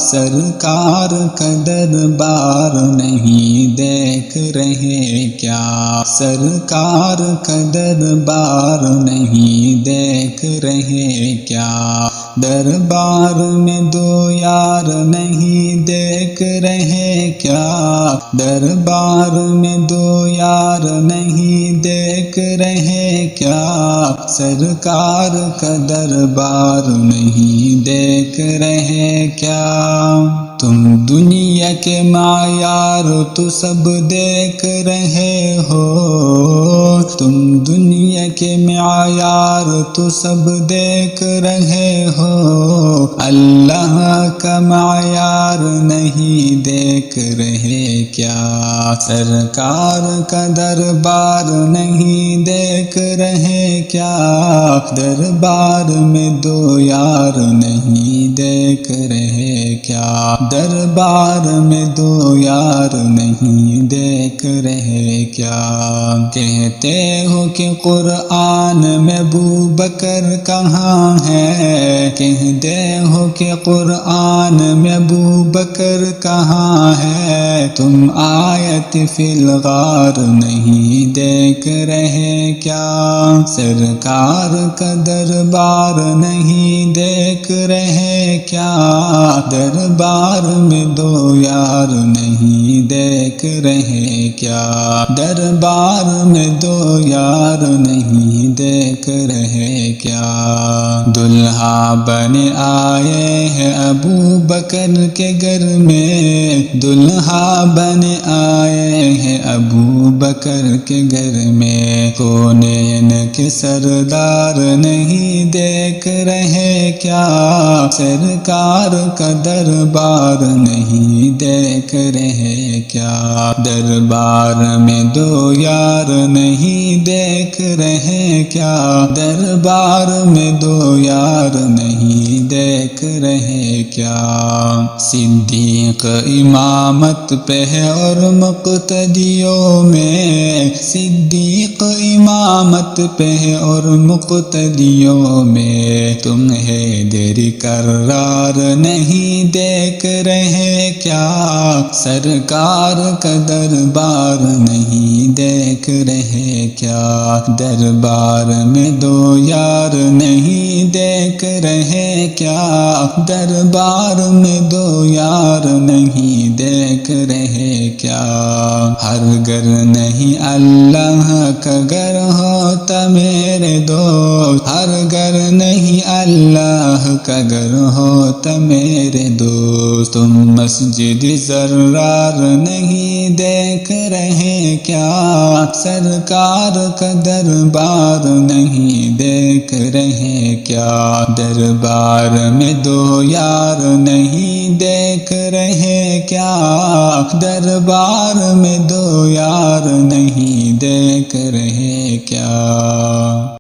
سرکار کا دربار نہیں دیکھ رہے کیا، سرکار کا دربار نہیں دیکھ رہے کیا، دربار میں دو یار نہیں دیکھ رہے کیا، دربار میں دو یار نہیں دیکھ رہے کیا، سرکار کا دربار نہیں دیکھ رہے کیا۔ تم دنیا کے معیار تو سب دیکھ رہے ہو، تم دنیا کے معیار تو سب دیکھ رہے ہو، اللہ کا معیار نہیں دیکھ رہے کیا، سرکار کا دربار نہیں دیکھ رہے کیا، دربار میں دو یار نہیں دیکھ رہے کیا، دربار میں دو یار نہیں دیکھ رہے کیا۔ کہتے ہو کہ قرآن میں ابو بکر کہاں ہے، کہتے ہو کہ قرآن میں ابو بکر کہاں ہے، تم آیت فی الغار نہیں دیکھ رہے کیا، سرکار کا دربار نہیں دیکھ رہے کیا، دربار میں دو یار نہیں دیکھ رہے کیا، دربار میں دو یار نہیں دیکھ رہے کیا۔ دلہا بنے آئے ہیں ابو بکر کے گھر میں، دلہا بنے آئے ہیں ابو بکر کے گھر میں، کونین کے سردار نہیں دیکھ رہے کیا، سرکار کا دربار نہیں دیکھ رہے کیا، دربار میں دو یار نہیں دیکھ رہے کیا، دربار میں دو یار نہیں دیکھ رہے کیا۔ صدیق امامت پہ ہے اور مقتدیوں میں، صدیق امامت پہ ہے اور مقتدیوں میں، تم حیدر کرار نہیں دیکھ رہے کیا، سرکار کا دربار نہیں دیکھ رہے کیا، دربار میں دو یار نہیں دیکھ رہے کیا، دربار میں دو یار نہیں دیکھ رہے کیا۔ ہر گھر نہیں اللہ کا گھر ہوتا میرے دوست، ہر گھر نہیں اللہ کا گھر ہوتا میرے دوست، تم مسجد زرار نہیں دیکھ رہے کیا، سرکار کا دربار نہیں دیکھ رہے کیا، دربار میں دو یار نہیں دیکھ رہے کیا، دربار میں دو یار نہیں دیکھ رہے کیا۔